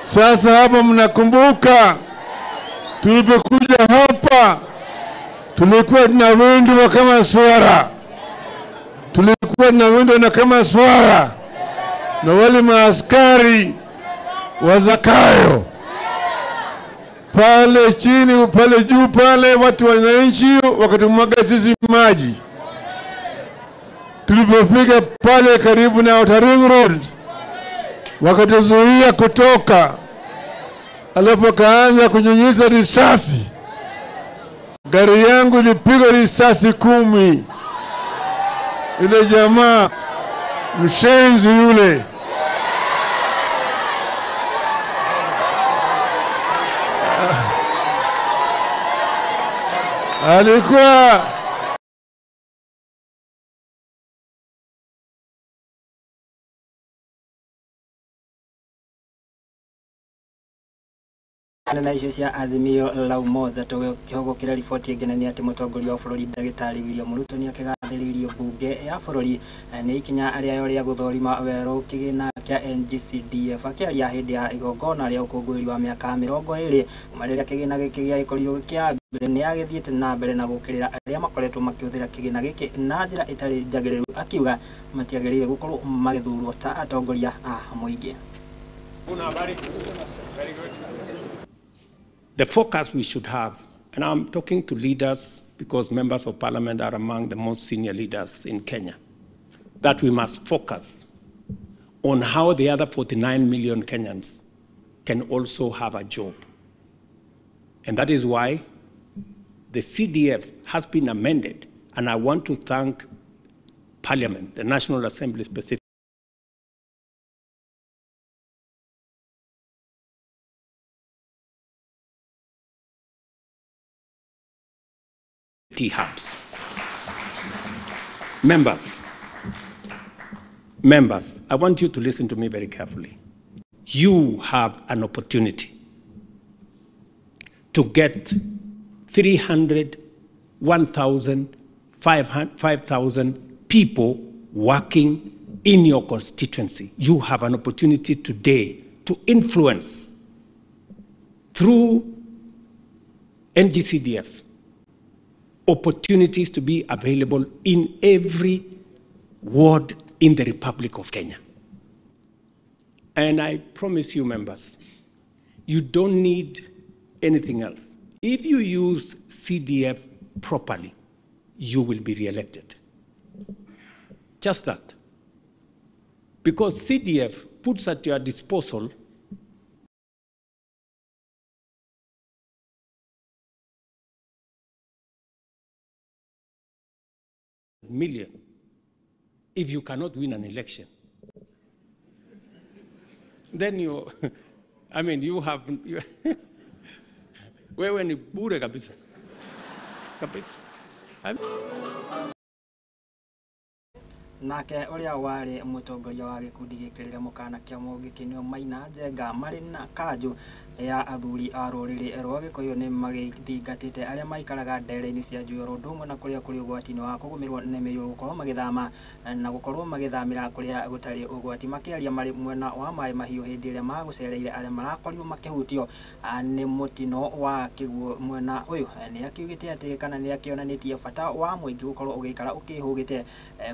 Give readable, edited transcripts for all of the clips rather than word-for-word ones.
Sasa hapa mnakumbuka tulipokuja hapa tulikuwa na windo kama swara. Tulikuwa na windo na kama swara. Na wale maaskari wa Zakayo. Pale chini, pale juu pale watu wananchi wakatumwaga sisi maji. Tulipofika pale karibu na Outer Ring Road wakatuzuia kutoka. Alafu kaanza kunyunyiza risasi. Gari yangu ilipigwa risasi 10. Ile jamaa mshenzi yule alikuwa na icio cia Azimio la Umoja kihogo kira riboti ngenania ati mutongoria wa bururi Ndagitari William Ruto ni akigathiririo bunge ya bururi ni ikinya aria yoria guthorima weru kigina kia NGCDF akiaria hindi ya igongona ria ukungwiri wa miaka 20 mariria kigina giki gia ikorio kia mbere ni agithiete na mbere na gukirira aria makoretwo makiuthira kigina giki na njira itari njagiriru akiuga matiagirire gukorwo magithurwo ta atongoria a muingi. The focus we should have, and I'm talking to leaders because members of parliament are among the most senior leaders in Kenya, that we must focus on how the other 49 million Kenyans can also have a job. And that is why the CDF has been amended, and I want to thank Parliament, the National Assembly specifically, hubs. Members, I want you to listen to me very carefully. You have an opportunity to get 300, 1,000, 5,000 people working in your constituency. You have an opportunity today to influence through NGCDF opportunities to be available in every ward in the Republic of Kenya. And I promise you, members, you don't need anything else. If you use CDF properly, you will be re-elected. Just that. Because CDF puts at your disposal million if you cannot win an election. Then you, I mean, you have, wewe ni bure kabisa. Kabisa. Nake uria wari mutongoria wa gikundi gikirira mukana kia mugikinio Maina Njenga mari na kanju ya athuri a ruriri rwa Gikuyu ni magithingatite aria maikaraga ndere-ini cia Njui Rundumwe na kuria kuri ugwati-ini wa kugumirwo ni miyu gukorwo magithama na gukorwo magithamira kuria gutari ugwati makiaria mari mwena wa mai mahiu hindi iria magucereire aria marakorirwo makihutio ni mutino wa kiguo mwena uyu ni akiugite ati kana ni akionanitie bata wa muingi gukorwo ugikara ukihugite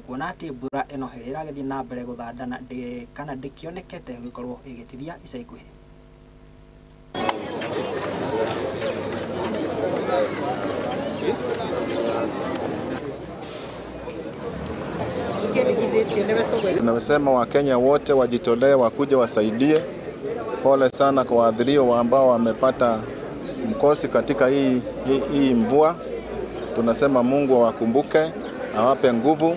kuona ati mbura ino iragathii na mbere guthandana kana ndikionekete gukorwo igitithia ica ikuhi. Tunasema Wakenya wote wajitolee wakuje wasaidie. Pole sana kwa waathiriwa ambao wamepata mkosi katika hii mvua. Tunasema Mungu awakumbuke, awape nguvu,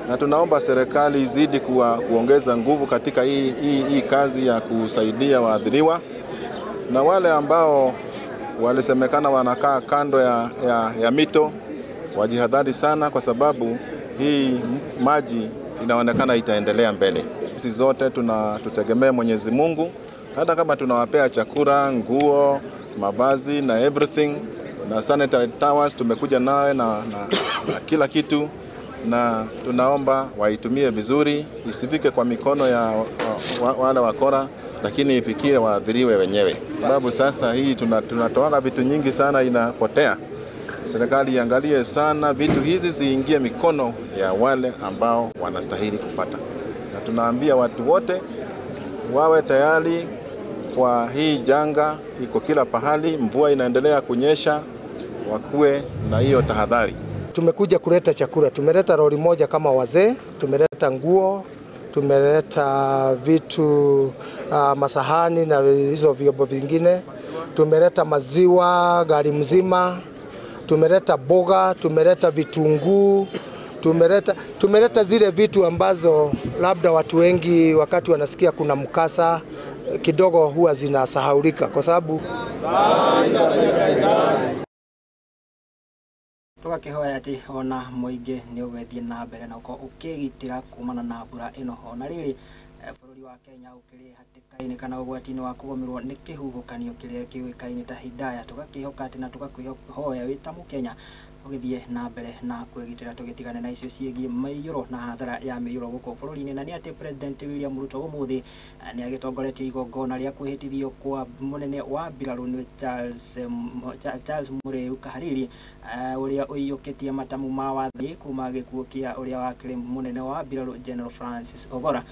na tunaomba serikali izidi kuongeza nguvu katika hii kazi ya kusaidia waathiriwa. Na wale ambao walisemekana wanakaa kando ya mito wajihadhari sana, kwa sababu hii maji inaonekana itaendelea mbele. Sisi zote tutegemea Mwenyezi Mungu, hata kama tunawapea chakula, nguo, mavazi na everything, na sanitary towers tumekuja nawe na kila kitu. na tunaomba waitumie vizuri, isifike kwa mikono ya wale wakora, lakini ifikie waathiriwe wenyewe. Sababu sasa hii tunatoa vitu nyingi sana inapotea. Serikali iangalie sana vitu hizi ziingie mikono ya wale ambao wanastahili kupata. Na tunaambia watu wote wawe tayari kwa hii janga, iko kila pahali, mvua inaendelea kunyesha, wakuwe na hiyo tahadhari. Tumekuja kuleta chakula, tumeleta lori moja kama wazee, tumeleta nguo, tumeleta vitu masahani na hizo vyombo vingine, tumeleta maziwa gari mzima, tumeleta boga, tumeleta vitunguu, tumeleta zile vitu ambazo labda watu wengi wakati wanasikia kuna mkasa kidogo huwa zinasahaulika kwa sababu tugakihoya ati ona muingi ni ugethie na mbere na uko ukigitira kumana na mbura ino ona riri bururi wa Kenya ukiri hatikaini kana ugwatini wa kugomirwo ni kihuhukanio kiria kiwikaini ta Hidaya tugakihoka ati na tugakihoya wita Mukenya ugithie na mbere na kwigitira tugitigane na icio ciegi maiyuro na hathara ya miyuro guko bururi-ini na ni ati President William Ruto umuthi ni agitongoretie igongona ria kwihitithio kwa munene wa mbiraru ni Charles Muriu Kahariri uria uiyukitie matamu ma wathi kuma gikuo kia uria wakiri munene wa mbiraru General Francis Ogora.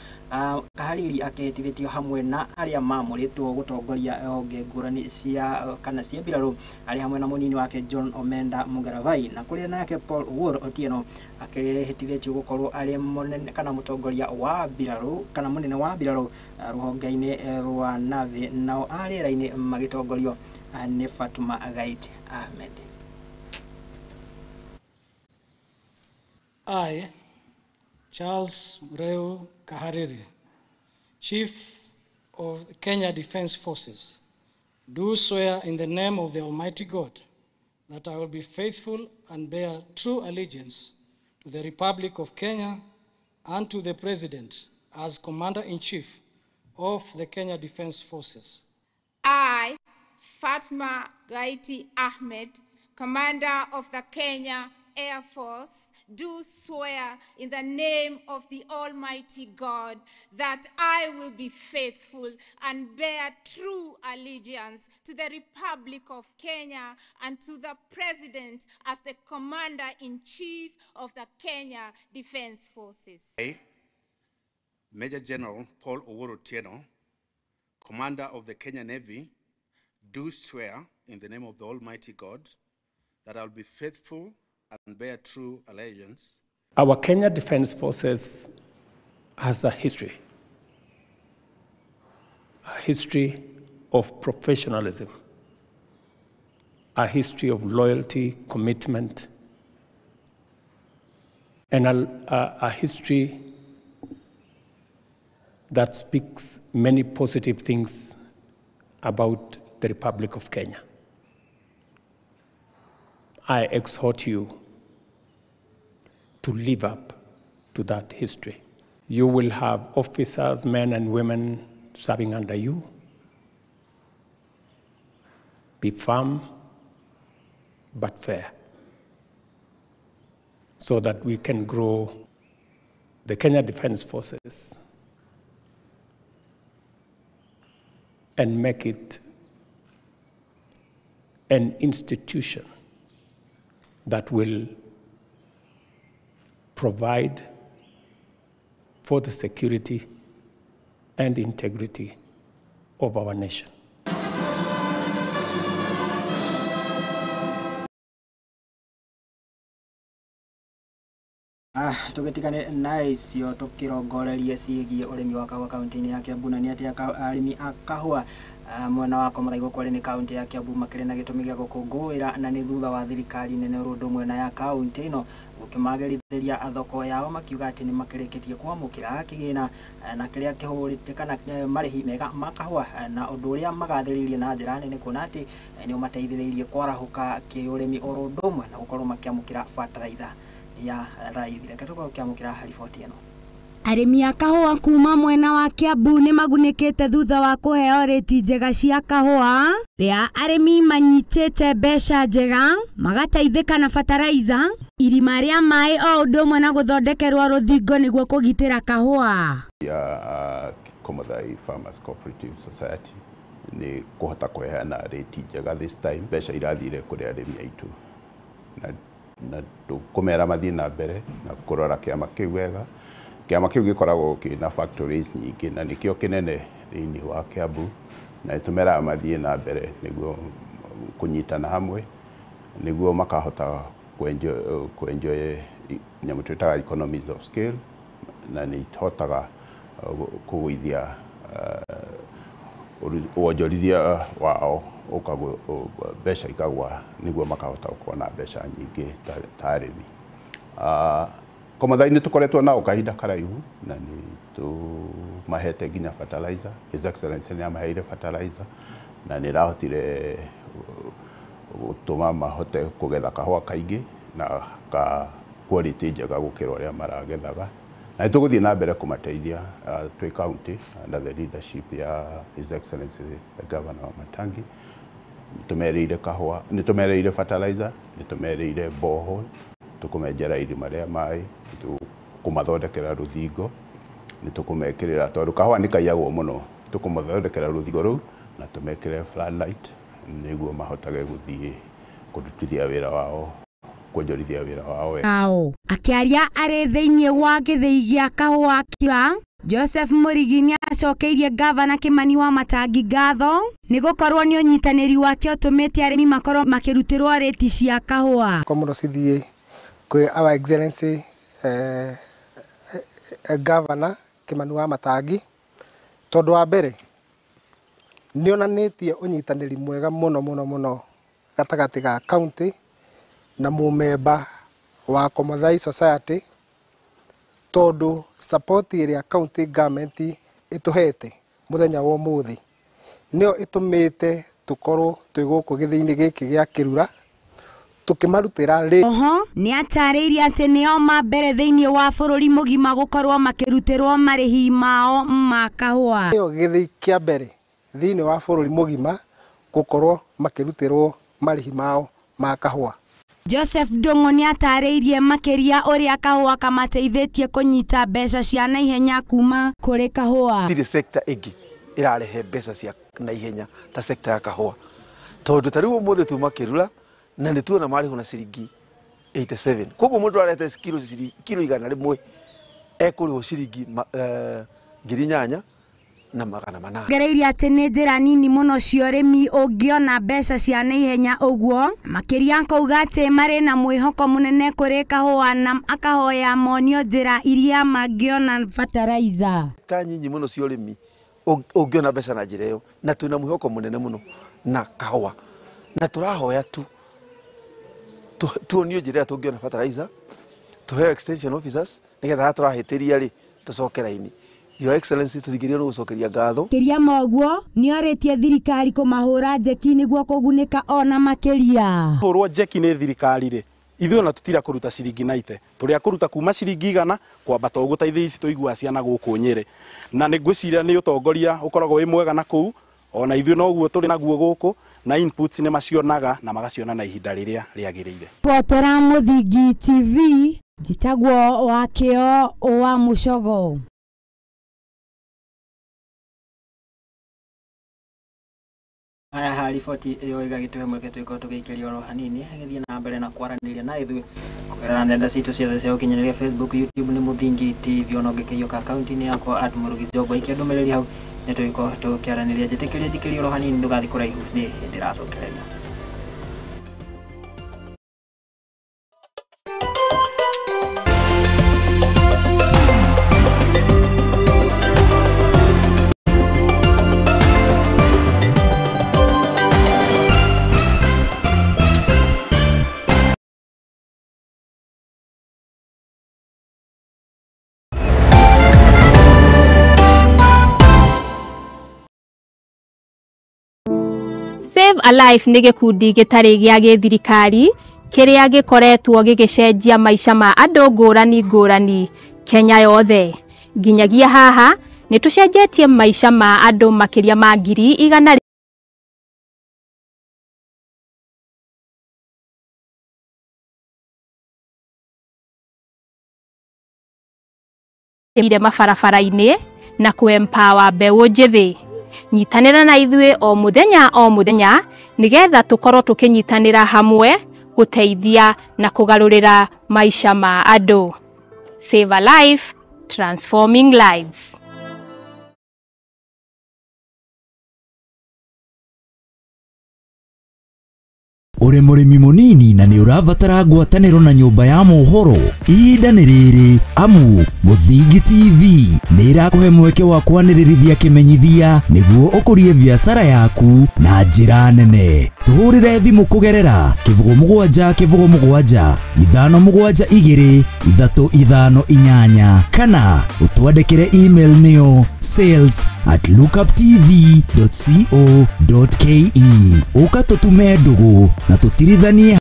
Kahariri akihitithitio hamwe na aria mamuritwo gutongoria honge ngurani cia kana cia mbiraru ari hamwe na munini wake John Omenda Mugaravai na kuria nake Paul Owuor Otieno akihitithitio gukorwo ari munene kana mutongoria wa mbiraru kana munene wa mbiraru ruhonge-ini rwa Navi nao ariera-ini magitongorio ni Fatuma Ghaid Ahmed. I, Charles Muriu Kahariri, Chief of the Kenya Defence Forces, do swear in the name of the Almighty God that I will be faithful and bear true allegiance to the Republic of Kenya and to the President as Commander-in-Chief of the Kenya Defence Forces. I, Fatuma Ghaid Ahmed, Commander of the Kenya Air Force, do swear in the name of the Almighty God that I will be faithful and bear true allegiance to the Republic of Kenya and to the President as the Commander-in-Chief of the Kenya Defence Forces. I, Major General Paul Owuor Otieno, Commander of the Kenya Navy, do swear in the name of the Almighty God that I will be faithful and bear true allegiance. Our Kenya Defence Forces has a history of professionalism, a history of loyalty, commitment, and a history that speaks many positive things about the Republic of Kenya. I exhort you to live up to that history. You will have officers, men and women serving under you. Be firm but fair, so that we can grow the Kenya Defence Forces and make it an institution that will provide for the security and integrity of our nation. Tugetikane na icio tukirongoreria ciĩgiĩ ũrĩmi wa kahũa kaunti-inĩ ya Kiambu na nĩ atĩ arĩmi a kahũa mwena wa Komaraigũ kwarĩ nĩ kaunti ya Kiambu makĩrĩ na gĩtũmi gĩa gũkũngũĩra na nĩ thutha wa thirikari nene ũndũ ũmwe na ya kaunti ĩno gũkĩmagĩrithĩria thoko yao makiuga atĩ nĩ makĩrĩkĩtie kwamũkĩra kĩgĩna na kĩrĩa kĩhũrĩte kana marĩhi mega ma kahũa na ũndũ ũrĩa magathĩrĩirie na njĩra nene kuona atĩ nĩ ũmateithĩrĩirie kwarahũka kĩũrĩmi oro ũndũ ũmwe na gũkorwo makĩamũkĩra bataraitha ya raithi. Reke tũgũkĩamũkĩra riboti ĩno. Arĩmi a kahũa kuma mwena wa Kiambu nĩ magunĩkĩte thutha wa kũheo rĩti njega cia kahũa rĩa arĩmi manyitĩte mbeca njega magateithĩka na fertilizer irima rĩa maĩ o ũndũ ũmwe na gũthondekerwo rũthingo nĩguo kũgitĩra kahũa. Komathai Farmers Cooperative Society ni kuhota kuheana rate njega this time, mbeca irathire kuri arimi aitu na tukumera mathii na mbere na kurora kiama kiu wega. Kiama kiu gikoragwo kina factories nyingi na nikio kinene thiini wa Kiambu, na itumera mathii na mbere niguo kunyitana hamwe niguo makahota kuenjoy nyamu twitaga economies of scale, na ni hotaga kuwithia uonjorithia wao ukagwo mbeca ikagwa niguo makahota kuona mbeca nyingi ta arimi. Komathai ni tukoretwo nao kahinda karaihu na ni mahete nginya fertilizer. His Excellency ni amaheire fertilizer na ni rahotire gutuma mahote kugetha kahua kaingi na ka quality njega gukira uria maragethaga, na tuguthie na mbere kumateithia twi county under the leadership ya His Excellency the Governor wa Matangi. Tumereire kahua, ni tumereire fertilizer, ni tumereire borehole, tukumenjera irima ria mai, tukumathondekera ruthingo, ni tukumekirira tondu kahua ni kaiyagwo muno, tukumathondekera ruthingo ruu na tumekire floodlight niguo mahotage guthie kurutithia wira wao, kuonjorithia wira wao. Akiaria ari thiini wa githii gia kahua kira, Joseph Murigi ni acokeirie Gavana Kimani wa Matangi ngatho ni gukorwo ni unyitaniri wake utumite arimi makorwo makirutirwo reti cia kahua. Komuno cithie kwi Our Excellency Gavana Kimani wa Matangi tondu wa mbere ni onanitie unyitaniri mwega muno gatagati ga county na mumemba wa Komathai Society, tondu support iria county government ituhete muthenya wa muthi nio itumite tukorwo twi guku githini giki gia Kirura tukimarutira ri. Ni atariirie ati nio mambere thiini wa bururi mugima gukorwo makirutirwo marihi mao ma kahua. Nio githii kia mbere thiini wa bururi mugima gukorwo makirutirwo marihi mao ma kahua. Joseph Ndungu ni atariirie makiria uria kahua kamateithĩtie kunyita mbeca cia naihenya kuma kuri kahua. Tiri sector ingi irarehe mbeca cia naihenya ta sector ya kahua, tondu tariu umuthi tuma Kirura na ni tuona marihu na ciringi 87, koguo mundu arete kilo 100 ekuriho ciringi 8,000 na 800. Gereirie ati ni njira nini muno cia urimi ungiona mbeca cia naihenya uguo, makiria kauga ati mari na mwihoko munene kuri kahua na akahoya monio njira iria mangiona fertilizer. Ta nyinyi muno cia urimi ungiona mbeca na njira iyo, na tuna mwihoko munene muno na kahua, na turahoya tuonio njira tungiona fertilizer, tuheo extension officers nigetha turahitiria ri tucoke raini. Your Excellency tuthigirie no gucokeria ngatho. Kiria moguo ni oritie thirikari kumahura njeki niguo kugunika ona makiria. Hurwo njeki ni thirikari ri ithuĩ na tutira kuruta ciringi 90, turi akuruta kuma ciringi 100 kwambata uguteithia ici tuigua ciana guku Nyeri, na ni ngwiciria ni utongoria ukoragwo wi mwega na kuu, ona ithuĩ noguo turi naguo guku na inputs ni macionaga na magaciona na ihinda riria riagiriire. Potera Muthingi TV njitagwo wakio wa Mucogo. Haya riboti iyo igagitwe mweke twiko tugikiria oro hanini githie na mbere na kwaraniria na ithuĩ kugerera nenda citu ciothe cia ukinyanĩria Facebook, YouTube ni Muthingi TV, ona ũngĩkĩiyũka akaunti-inĩ yakwa @Mũrugi ikia ndũmĩrĩri hau nĩ twiko tukiaraniria. Njĩtĩkĩria oro hanini ndũgathi kũraihu, nĩ hĩndĩ ĩracokereria. Save a Life nĩ gĩkundi gĩtarĩ gĩa gĩthirikari kĩrĩa gĩkoretwo gĩgĩcenjia maica ma andũ ngũrani Kenya yothe. Nginyagia haha nĩ tũcenjetie maica ma andũ makĩria ma 100,000 ire mabarabara-inĩ na kũempower mbeũ njĩthĩ. Nyitanĩra na ithuĩ o mũthenya nĩgetha tũkorwo tũkĩnyitanĩra hamwe gũteithia na kũgarũrĩra maisha ma andũ. Save a life, transforming lives. Uri murimi munini na ni urabatara ngwatanĩro na nyũmba ya mohoro, ihinda nĩ rĩrĩ, amu Muthingi TV nĩ irakuhe mweke wa kwanĩrĩrithia kĩmenyithia nĩguo ũkũrie biacara yaku na njĩra nene. Tuhũrĩre thimũ kũgerera 0777 572 358 kana ũtwandĩkĩre email nĩyo sales@lookuptv.co.ke. Ũka tũtume ndũgũ na tũtirithanie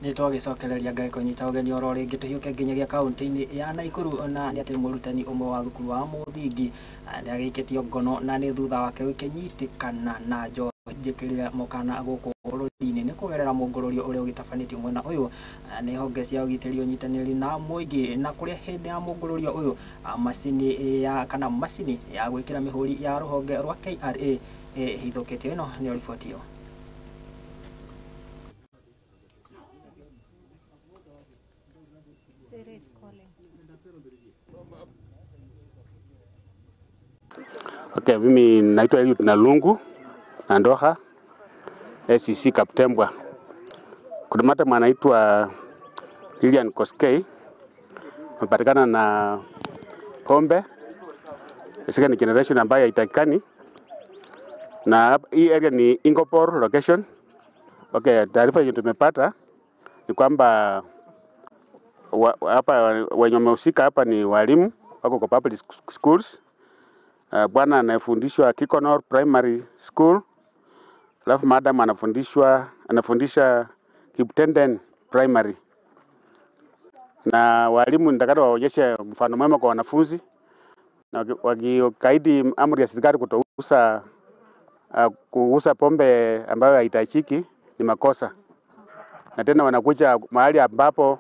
Nitwagicokereria Ngai kunyita ugeni oro ringi tuhiuke nginyagia kaunti-ini ya Naikuru na ni ati murutani umwe wa thukuru wa Muthingi ni agikitio ngono na ni thutha wake wikinyitikana na njohi njikirire mukana guku bũrũri-inĩ ni kugerera mũngũrũrio uria ugitabanĩtio mwena uyu ni honge cia ũgitĩri ũnyitanĩri na mũingĩ na kuria hindi ya mũngũrũrio uyu macini ya gwĩkĩra mĩhũri ya rũhonge rwa KRA hithũkĩtio. Ĩno nĩ riboti ĩyo. Okay, mimi naitwa Eliud Nalungu na Ndoha SCC Kaptembwa. Kuna mata mwanaitwa Lilian Koskei mpatikana na pombe second generation ambayo haitakikani, na hii area ni Ingopor location. Okay, taarifa yenye tumepata ni kwamba hapa wenye wamehusika hapa ni walimu wako kwa public schools. Bwana anafundishwa Kikonor Primary School, alafu madam anafundisha Kiptenden Primary. Na walimu nitakata waonyeshe mfano mwema kwa wanafunzi, na wakikaidi amri ya serikali kuuza pombe ambayo haitachiki ni makosa. Na tena wanakuja mahali ambapo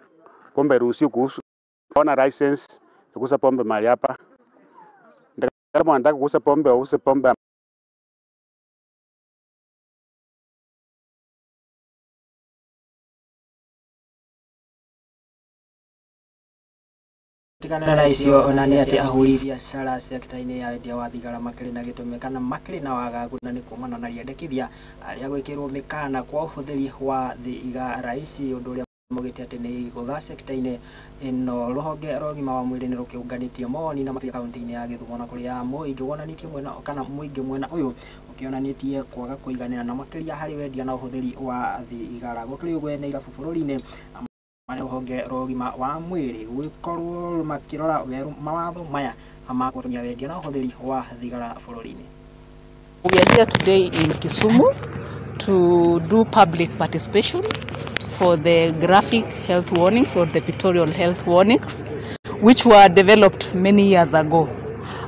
pombe ruhusiwi kuuza, ona license kuuza pombe mahali hapa. Kama wanataka kuuza pombe wauze pombe tikana na icio ona ni ati ahuri biashara sekta-inĩ ya wendia wa thigara makĩrĩ na gĩtũmi kana makĩrĩ na wagagu na nĩ kumana na riendekithia arĩa gwĩkĩrwo mĩkana kwa ũhũthĩri wa thigara ici, ũndũ ũrĩa mugĩte atĩ nĩ gũtha sekta-inĩ ĩno. Rũhonge rwa ũgima wa mwĩrĩ nĩ rũkĩũnganĩtie mawoni na makĩria kaunti-inĩ ya Gĩthumo na kũrĩa mũingĩ wonanĩtie mwena kana mũingĩ mwena ũyũ ũkĩonanĩtie kwaga kũiganĩra na makĩria harĩ wendia na ũhũthĩri wa thigara. Gũkĩrĩ ũguo nĩ irabu bũrũri-inĩ rũhonge rwa ũgima wa mwĩrĩ gũkorwo makĩrora werũ mawatho maya ma kũrũmia wendia na ũhũthĩri wa thigara bũrũri-inĩ. We are here today in Kisumu to do public participation for the graphic health warnings or the pictorial health warnings, which were developed many years ago.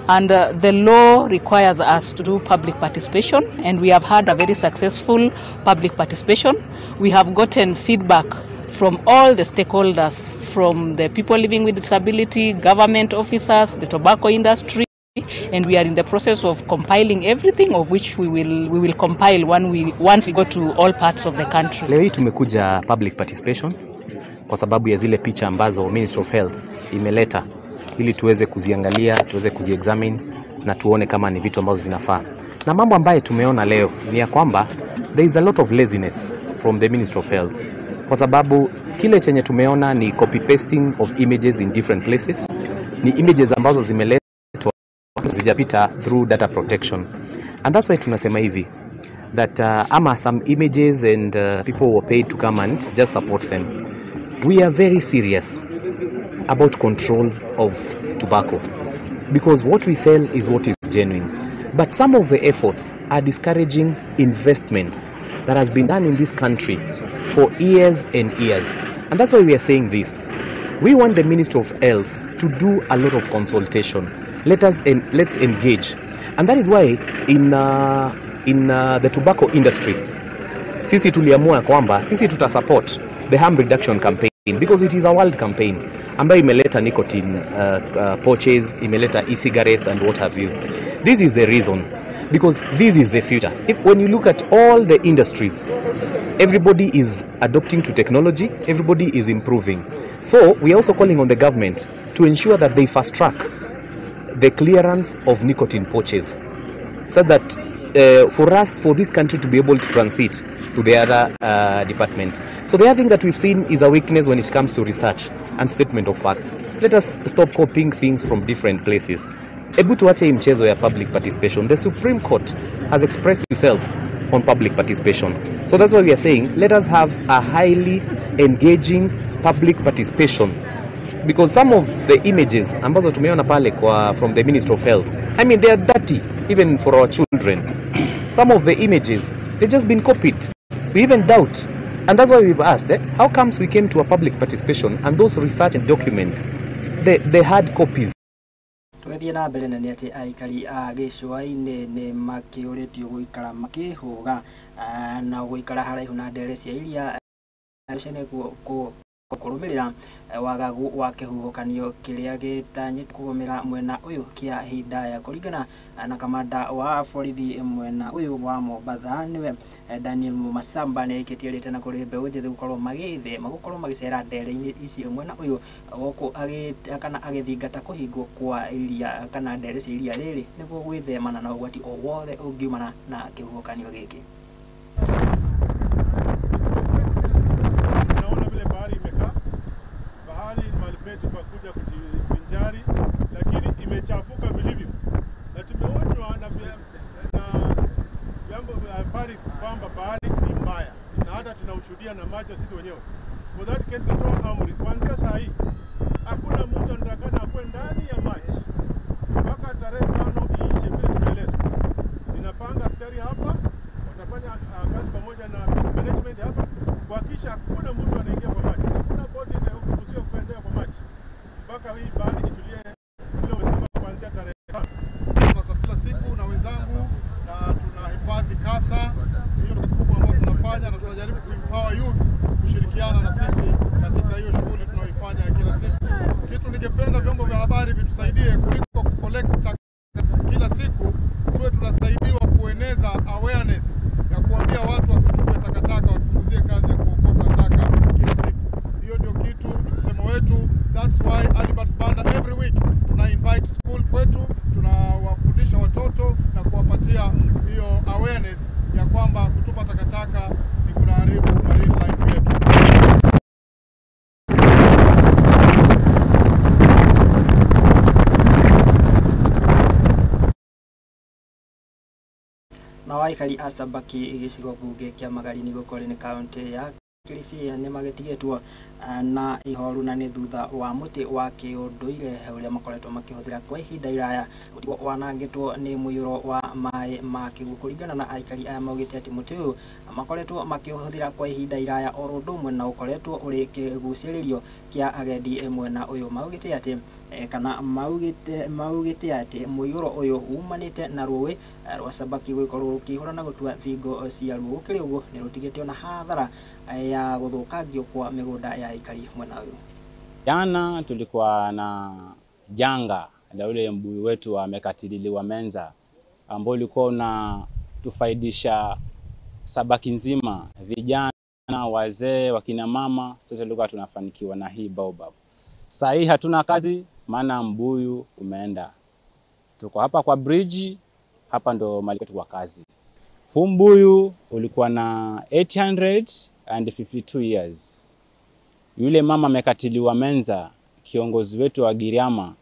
And the law requires us to do public participation, and we have had a very successful public participation. We have gotten feedback from all the stakeholders, from the people living with disability, government officers, the tobacco industry, and we are in the process of compiling everything, of which we will compile once we go to all parts of the country. Leo hii tumekuja public participation kwa sababu ya zile picha ambazo Ministry of Health imeleta ili tuweze kuziangalia, tuweze kuziexamine na tuone kama ni vitu ambazo zinafaa. Na mambo ambayo tumeona leo ni ya kwamba there is a lot of laziness from the Ministry of Health, kwa sababu kile chenye tumeona ni copy pasting of images in different places. Ni images ambazo zimeletwa zijapita through data protection, and that's why tunasema hivi that some images and people were paid to come and just support them. We are very serious about control of tobacco. because what we sell is what is genuine. But some of the efforts are discouraging investment that has been done in this country for years and years. And that's why we are saying this. We want the Ministry of Health to do a lot of consultation. Let's engage. And that is why in the tobacco industry, sisi tuliamua kwamba sisi tutasupport the harm reduction campaign because it is a world campaign ambayo imeleta nicotine pouches, imeleta e-cigarettes and what have you. This is the reason, because this is the future. When you look at all the industries, everybody is adopting to technology, everybody is improving. So we are also calling on the government to ensure that they fast track the clearance of nicotine pouches, so that for this country to be able to transit to the other department. So the other thing that we've seen is a weakness when it comes to research and statement of facts. Let us stop copying things from different places. Ebu tuache hii mchezo ya public participation. The Supreme Court has expressed itself on public participation. So that's why we are saying, let us have a highly engaging public participation. Because some of the images ambazo tumeona pale from the Ministry of Health, I mean, they are dirty, even for our children. Some of the images, they've just been copied. We even doubt. And that's why we've asked, how comes we came to a public participation and those research and documents, they had copies. Twethie na mbere nĩ atĩ aikari a gĩcũa-inĩ nĩ makĩũrĩtio gũikara makĩhũga na gũikara haraihu na ndere cia iria kũrũmĩrĩra wagagu wa kĩhuhũkanio kĩrĩa gĩtanyĩtwo kũgũmĩra mwena ũyũ kĩa Hidaya. Kũringana na kamanda wa borithi mwena ũyũ wa Mombatha nĩwe Daniel Masamba nĩ aikĩtie rĩte na kũrĩ mbeũ njĩthĩ gũkorwo magĩcera ndere-inĩ icio mwena ũyũ gũkũ kana agĩthingata kũhingwo kwa iria kana ndere cia iria rĩrĩ nĩguo gwĩthemana na ũgwati o wothe ũngiumana na kĩhuhũkanio gĩkĩ. Kuja kujivinjari, lakini imechafuka vilivyo, na tumeonywa na vyombo vya habari kwamba bahari ni mbaya, na hata tunaushuhudia na macho sisi wenyewe. For that case, natoa amri kuanzia saa hii hakuna mtu anatakana akwe ndani ya maji mpaka tarehe 5 iishe vile tumeeleza. Ninapanga askari hapa, watafanya kazi pamoja na management hapa kuhakikisha hakuna mtu anaingia kwa maji, hakuna boti itaruhusiwa kuendea kwa maji mpaka hii bahari itulie vile umesema kuanzia tarehe 5. Tunasafiri kila siku na wenzangu na tunahifadhi kasa. Hiyo ndio kitu ambacho tunafanya na tunajaribu kuempower youth kushirikiana na sisi katika hiyo shughuli tunayoifanya kila siku. Kitu ningependa vyombo vya habari vitusaidie kuliko collect kila siku, tuwe tunasaidiwa kueneza awareness ya kuambia watu wasitupe takataka, watupuzie kazi ya kuokota taka kila siku. Hiyo ndio kitu msemo wetu. That's why Albert's Banda every week tuna invite school kwetu, tunawafundisha watoto na kuwapatia hiyo awareness ya kwamba kutupa takataka ni kunaharibu marine life yetu. Na waikari a Sabaki gĩcigo bunge kĩa Magarini gũkũ kaunti ya Kilifi nĩ magĩtigĩtwo na ihoru na nĩ thutha wa mũtĩ wa kĩũndũire ũrĩa makoretwo makĩhũthĩra kwa ihinda iraya wanangĩtwo nĩ mũiyũro wa maĩ ma kĩguũ. Kũringana na aikari aya maugĩte atĩ mũtĩ ũyũ makoretwo makĩhũthĩra kwa ihinda iraya oro ũndũ ũmwe na ũkoretwo ũrĩ kĩgucĩrĩrio kĩa agendi mwena ũyũ. Maugĩte atĩ kana maugĩte atĩ mũiyũro ũyũ umanĩte na rũĩ rwa Sabaki gũkorwo rũkĩihũra na gũtua thingo cia ruo. Gũkĩrĩ ũguo nĩ rũtigĩte ona hathara ya gũthũkangio kwa mĩgũnda ya aikari mwena ũyũ. Jana tulikuwa na janga la ule mbuyu wetu amekatililiwa Menza ambao ulikuwa unatufaidisha Sabaki nzima, vijana, wazee, wakina mama, sote tulikuwa tunafanikiwa na hii baobab. Sasa hii hatuna kazi maana mbuyu umeenda. Tuko hapa kwa bridge, hapa ndo mahali kwetu kwa kazi. Huu mbuyu ulikuwa na 852 years. Yule mama amekatiliwa Menza, kiongozi wetu wa Giriama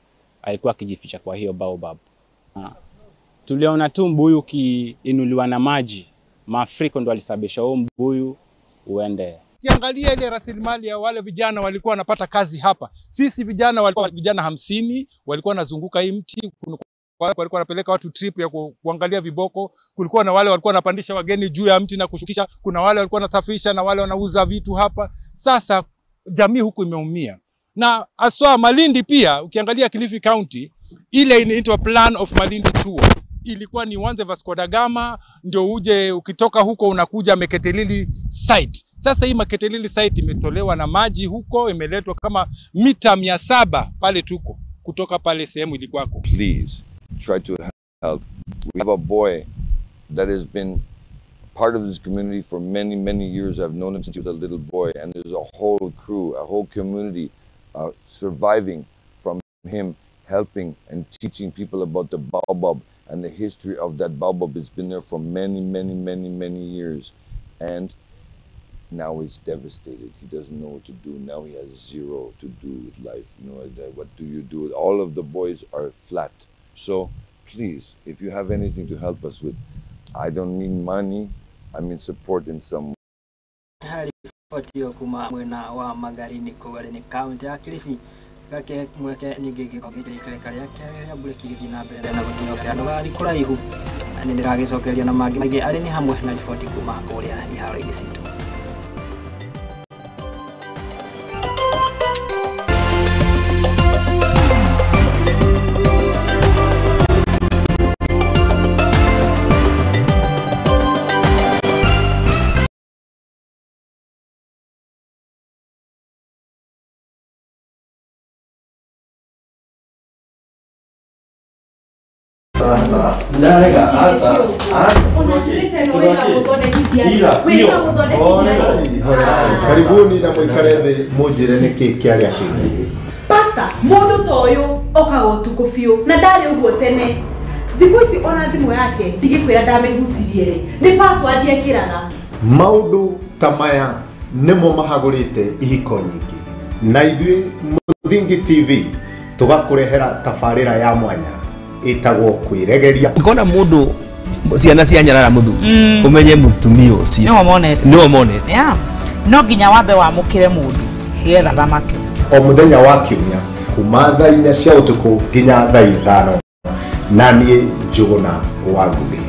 alikuwa akijificha kwa hiyo baobab. Tuliona tu mbuyu kiinuliwa na maji. Maafrika ndo alisababisha huo mbuyu uende. ukiangalia ile rasilimali ya wale vijana walikuwa wanapata kazi hapa. Sisi vijana walikuwa vijana 50 walikuwa wanazunguka hii mti, walikuwa wanapeleka watu trip ya kuangalia viboko. Kulikuwa na wale walikuwa wanapandisha wageni juu ya mti na kushukisha. Kuna wale walikuwa wanasafisha na wale wanauza vitu hapa. Sasa jamii huku imeumia. Na aswa Malindi pia ukiangalia Kilifi County ile inaitwa Plan of Malindi Tour. Ilikuwa ni uanze Vasco da Gama ndio uje ukitoka huko unakuja Meketelili site. Sasa hii Meketelili site imetolewa na maji huko, imeletwa kama mita 700 pale tuko kutoka pale sehemu ilikuwako. Please try to help. We have a boy that has been part of this community for many years. I've known him since he was a little boy, and there's a whole crew, a whole community surviving from him, helping and teaching people about the baobab and the history of that baobab. It's been there for many years, and now he's devastated. He doesn't know what to do. Now he has zero to do with life. You know, what do you do? All of the boys are flat. So please, if you have anything to help us with, I don't mean money, I mean support in some way. Haripotio kuma mwena wa Magarini Kogareni County ya Kilifi gake mweke nyingĩ gĩkĩrĩka rĩake rĩa mbura kĩgĩthiĩ na mbere na gũkinyũkia andũ gari kũraihu. Nĩ ndĩragĩcokeria na mangĩ maingĩ arĩ nĩ hamwe na riboti kuma kũrĩa iharo-inĩ citũ. Karibuni na mwikare thĩ mũnjĩre nĩkĩ kĩarĩa kĩngĩ. Pastor, mũndũ ta ũyũ okaga ũtukũ biũ na ndarĩ ũguo tene. Thikũ ici ona thimũ yake ndigĩkwĩra ndamĩhutirie rĩ, nĩ password ekĩraga. Maũndũ ta maya nĩmo mahagũrĩte ihiko nyingĩ. Na ithuĩ Mũthingi TV tũgakũrehera tabarĩra ya mwanya itagwo kwĩregeria. Ngona mũndũ ciana cia nyarara muthu umenye mutumia ucio no monete no nginya wambe wamukire mundu getha thamake o muthenya wa kiumia kuma thaa 4 cia utuku nginya thaa 5 na niĩ Njuguna wa Ngugi.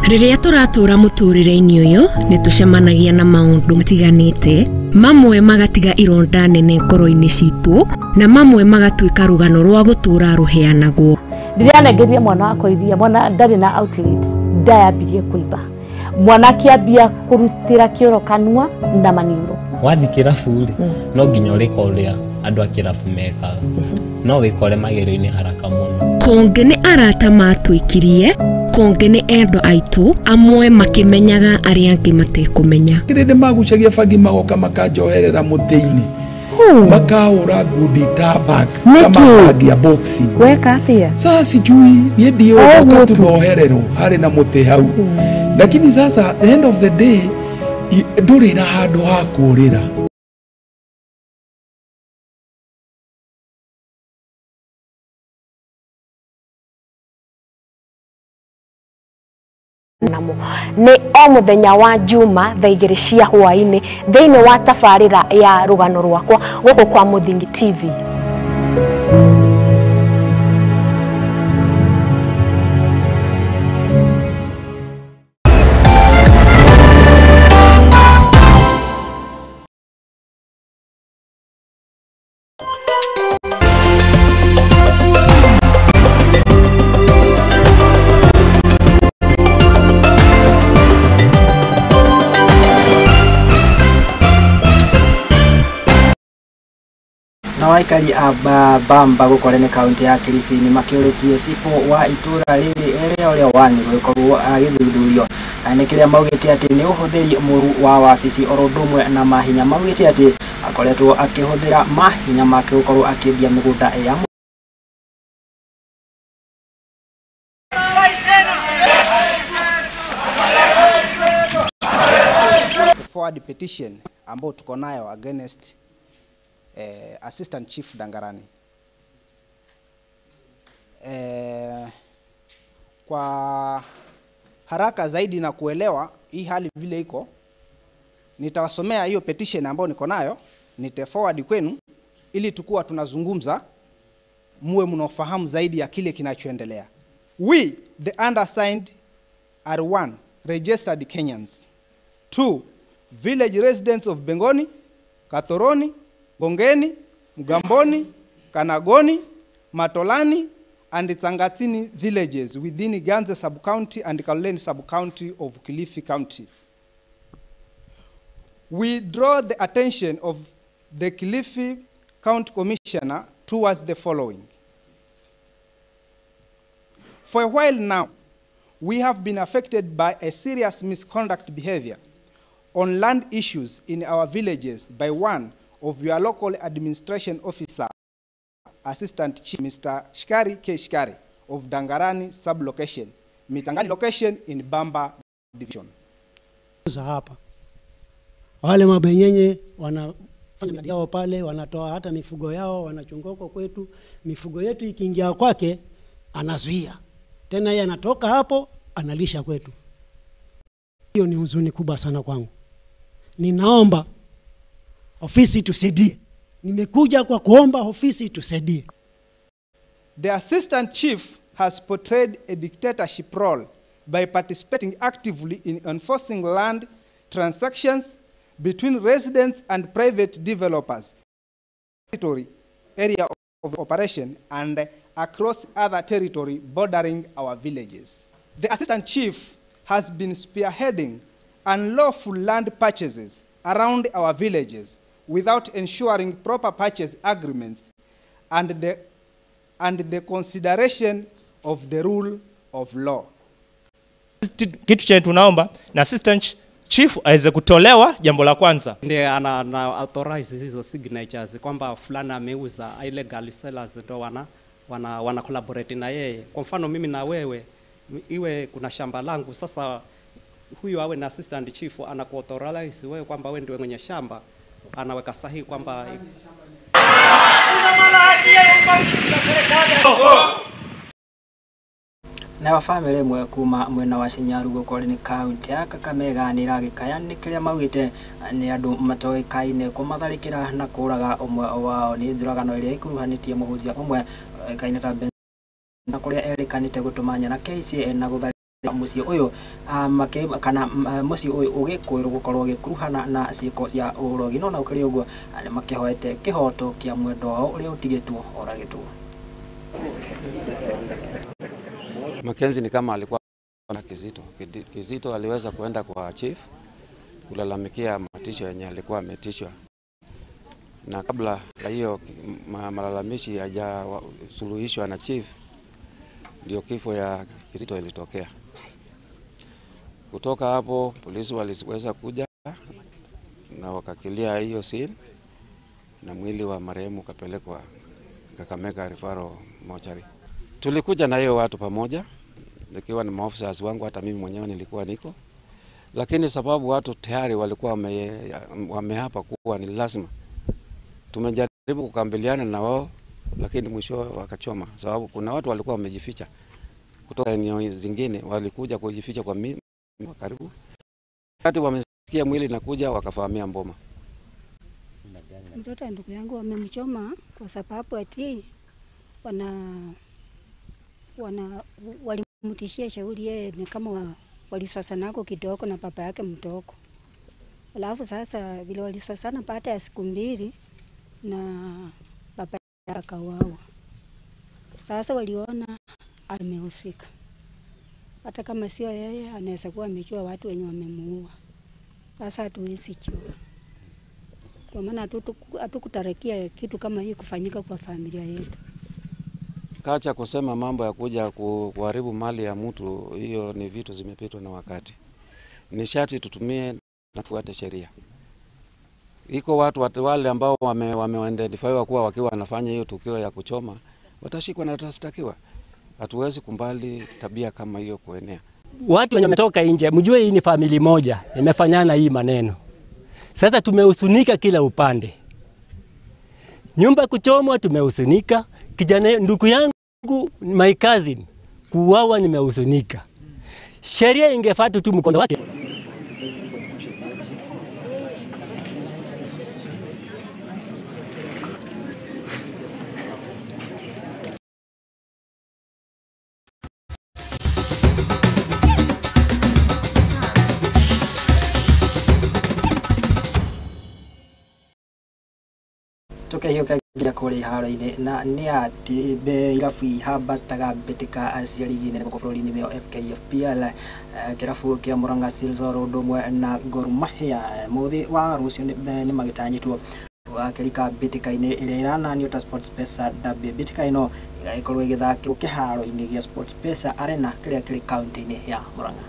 Rĩrĩa tũratũra mũtũrĩre-inĩ ũyũ nĩ tũcemanagia na maũndũ matiganĩte, mamwe magatiga ironda nene ngoro-inĩ citũ na mamwe magatuĩka rũgano rwa gũtũra rũheanagwo. Rĩrĩa nengeria mwana wakwa iria, mwana ndarĩ na outlet, ndayambirie kũimba, mwana akĩambia kũrutĩra kĩoro kanua na maniũrũ. Wathi kĩrabu no nginya ũrĩka ũrĩa andũ a kĩrabu mekaga, no wĩkore magerio-inĩ haraka mũno. Konge nĩ arata matwĩkirie, konge nĩ endo aitũ, amwe makĩmenyaga arĩa angĩ matekũmenya. Kĩrĩndĩ magucagia bangi magoka makanjoherera mũtĩ-inĩ, makaũra ngundi ta bag kama bag ya boxing. Weka atĩa? Sasa sijui niĩ ndiũĩ tunohererwo harĩ na mũtĩ hau, lakini sasa the end of the day ndũrĩ na handũ ha kũũrĩra. Nĩ o mũthenya wa Juma thaa 2 cia hwaĩ-inĩ thĩinĩ wa tabarĩra ya rũgano rwakwa gũkũ kwa Mũthingi TV. Na waikari Bamba gũkorene kaunti ya Kilifi nĩ makĩũrĩtie cibũ wa itũra rĩrĩ ũrĩa wanĩrwo gũkorwo agĩthuthurio. Na nĩ kĩrĩa maugĩte atĩ nĩ ũhũthĩri mũru wa wabici oro ũndũ ũmwe na mahinya. Maugĩte atĩ akoretwo akĩhũthĩra mahinya make gũkorwo akĩendia mĩgũnda ya forward petition ambayo tuko nayo against Assistant Chief Dangarani. Kwa haraka zaidi na kuelewa hii hali vile iko, nitawasomea hiyo petition ambayo niko nayo, nite forward kwenu ili tukua tunazungumza muwe mnaofahamu zaidi ya kile kinachoendelea. We, the undersigned, are 1. Registered Kenyans. 2. Village residents of Bengoni, Katoroni, Gongeni, Mgamboni, Kanagoni, Matolani, and Tsangatini villages within Ganze sub-county and Kaloleni sub-county of Kilifi County. We draw the attention of the Kilifi County Commissioner towards the following. For a while now, we have been affected by a serious misconduct behavior on land issues in our villages by one of your local administration officer, Assistant Chief Mr. Shikari K. Shikari of Dangarani sub-location, Mitangani location in Bamba division. Hapa wale mabenyenye wanafanya miradi yao pale, wanatoa hata mifugo yao, wanachungoko kwetu. Mifugo yetu ikiingia kwake anazuia tena, yeye anatoka hapo analisha kwetu. Hiyo ni huzuni kubwa sana kwangu. Ninaomba ofisi tusaidie. Nimekuja kwa kuomba ofisi tusaidie. The assistant chief has portrayed a dictatorship role by participating actively in enforcing land transactions between residents and private developers, territory, area of operation, and across other territory bordering our villages. The assistant chief has been spearheading unlawful land purchases around our villages without ensuring proper purchase agreements and the consideration of the rule of law. Kitu cha tunaomba na assistant chief aweze kutolewa, jambo la kwanza. Ndiye ana authorize hizo signatures kwamba fulana ameuza illegal sellers, ndo wana collaborate na yeye. Kwa mfano mimi na wewe, iwe kuna shamba langu, sasa huyu awe na assistant chief anakuauthorize wewe kwamba wewe ndiye mwenye shamba, anaweka sahihi kwamba na family mwe kuma mwena wa Shinyaru gukori ni county ya Kakamega ni ragikaya ni kiria maugite ni andu matoikaine kumatharikira na kuraga umwe wao ni njuragano iria ikuruhanitie muhunjia umwe kaine ta na kuria erikanite gutumanya na KCN na gutharikira mucio uyu kana mucio uyu ugikwirwo gukorwo gikuruhana na ciiko cia urogi no na ukiri uguo ni makihoete kihoto kia mwendo wao uria utigitwo oragitwo. Mackenzie ni kama alikuwa na Kizito. Kizito aliweza kuenda kwa chief kulalamikia matisho yenye alikuwa ametishwa, na kabla ya hiyo malalamishi hajasuluhishwa na chief, ndio kifo ya Kizito ilitokea. Kutoka hapo polisi waliweza kuja na wakakilia hiyo scene, na mwili wa marehemu kapelekwa Kakamega Referral Mortuary. Tulikuja na hiyo watu pamoja, nikiwa na maofficers wangu, hata mimi mwenyewe nilikuwa niko, lakini sababu watu tayari walikuwa wamehapa kuwa ni lazima, tumejaribu kukambiliana na wao, lakini mwisho wakachoma, sababu kuna watu walikuwa wamejificha kutoka eneo zingine, walikuja kujificha kwa mimi karibu. Wakati wamesikia mwili nakuja wakafahamia Mboma. Mtoto ndugu yangu wamemchoma kwa sababu ati walimtishia shauri yeye ni kama walisasana nako kidogo na baba yake mdogo. Alafu sasa vile walisasana baada ya siku 2 na baba yake akauawa. Sasa waliona amehusika. Hata kama sio yeye anaweza kuwa amejua watu wenye wamemuua. Sasa hatuwezi jua. Kwa maana hatukutarakia kitu kama hii kufanyika kwa familia yetu. Kacha kusema mambo ya kuja kuharibu mali ya mtu, hiyo ni vitu zimepitwa na wakati. Ni sharti tutumie na tufuate sheria. Iko watu wale ambao wameidentify kuwa wakiwa wanafanya hiyo tukio ya kuchoma, watashikwa na watastakiwa. Hatuwezi kumbali tabia kama hiyo kuenea. Watu wenye wametoka nje, mjue hii ni familia moja imefanyana hii maneno. Sasa tumehusunika kila upande. Nyumba kuchomwa tumehusunika, kijana ndugu yangu my cousin kuuawa nimehusunika. Sheria ingefuata tu mkondo wake. Tukihiuka ngira kuri haro-ini na ni ati be irabu habataga mbitika acia ligi-ini guku bũrũri-inĩ nĩyo FKFPL kĩrabu kĩa Murang'a Seals oro ũndũ ũmwe na Gor Mahia mũthĩ wa rũciũ nĩ magĩtanyĩtwo gũgakĩrika mbĩtĩka-inĩ ĩrĩa ĩrananio ta Sports Pesa Derby. Mbĩtĩka ĩno ĩgagĩkorwo ĩgĩthakĩrwo kĩharo-inĩ gĩa Sports Pesa Arena kĩrĩa kĩrĩ kaunti-inĩ ya Murang'a.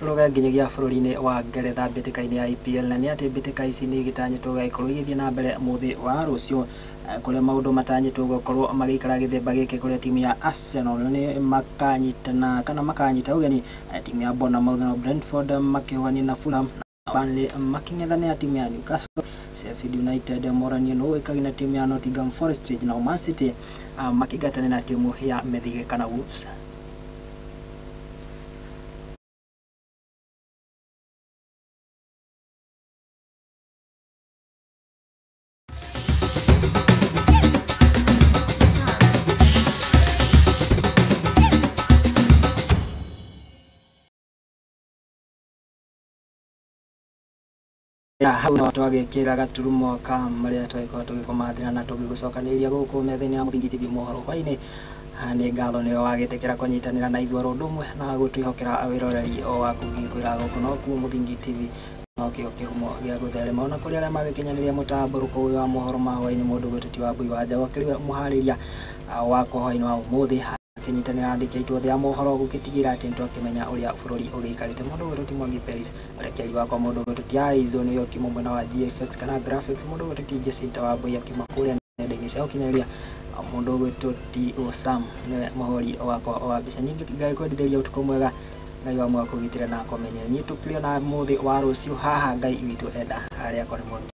Turuga nginyagia bũrũri-inĩ wa Ngeretha mbĩtĩka-inĩ ya EPL na nĩ atĩ mbĩtĩka ici nĩ igĩtanyĩtwo gũgĩkorwo igĩthiĩ na mbere mũthĩ wa rũciũ kũrĩa maũndũ matanyĩtwo gũkorwo magĩikara gĩthemba gĩkĩ kũrĩa timu ya Arsenal nĩ makanyitana kana makanyita ũgeni timu ya Bournemouth na Brentford makĩhũrania na Fulham na Burnley makĩng'ethanĩra timu ya Newcastle. Sheffield United moranie no ĩkagĩa na timu ya Nottingham Forest na Man City makĩngatana na timu ya Methige kana Wolves. Hau na watu wagĩkĩra gaturumo ka marĩa twagĩkorwo tũgĩkomathĩra na tũgĩgũcokanĩrĩria gũkũ metha-inĩ ya Mũthingi TV mohoro hwainĩ. Nĩ ngatho nĩwe wagĩtĩkĩra kũnyitanĩra na ithuĩ oro ũndũ ũmwe na gũtwĩhokera wĩroreri o waku ngĩkwĩra gũkũ no kuo Mũthingi TV no kĩo kĩhumo gĩa gũtherema ona kũrĩ arĩa magĩkinyanĩria mũtambũrũko ũyũ wa mohoro ma hwainĩ mũndũ gwĩtũti wa Mbui wa Njaũ akĩrĩ mũharĩria wakwa hwainĩ wa ũmũthĩ kinyitanĩra andĩki aitũ othe a mohoro gũgĩtigĩra atĩ nĩtwakĩmenya ũrĩa bũrũri ũgĩikarĩte. Mũndũ gwĩtũti Mwangi Peris ũrekereria wakwa mũndũ gwĩtũti Aizo nĩyo kiuma mwena wa GFX kana graphics mũndũ gwĩtũti Jacinta wa Mbui akiuma kũrĩa nenda-inĩ cia ũkinyanĩria mũndũ gwĩtũti Osam nĩwe mũhori wakwa wa mbica. Ningĩ ngagĩkwendithĩria ũtukũ mwega Ngai wa mwaka kũgitĩra na kũmenya nyitũkĩrio na mũthĩ wa rũciũ haha Ngai witũ enda harĩa akwa nĩ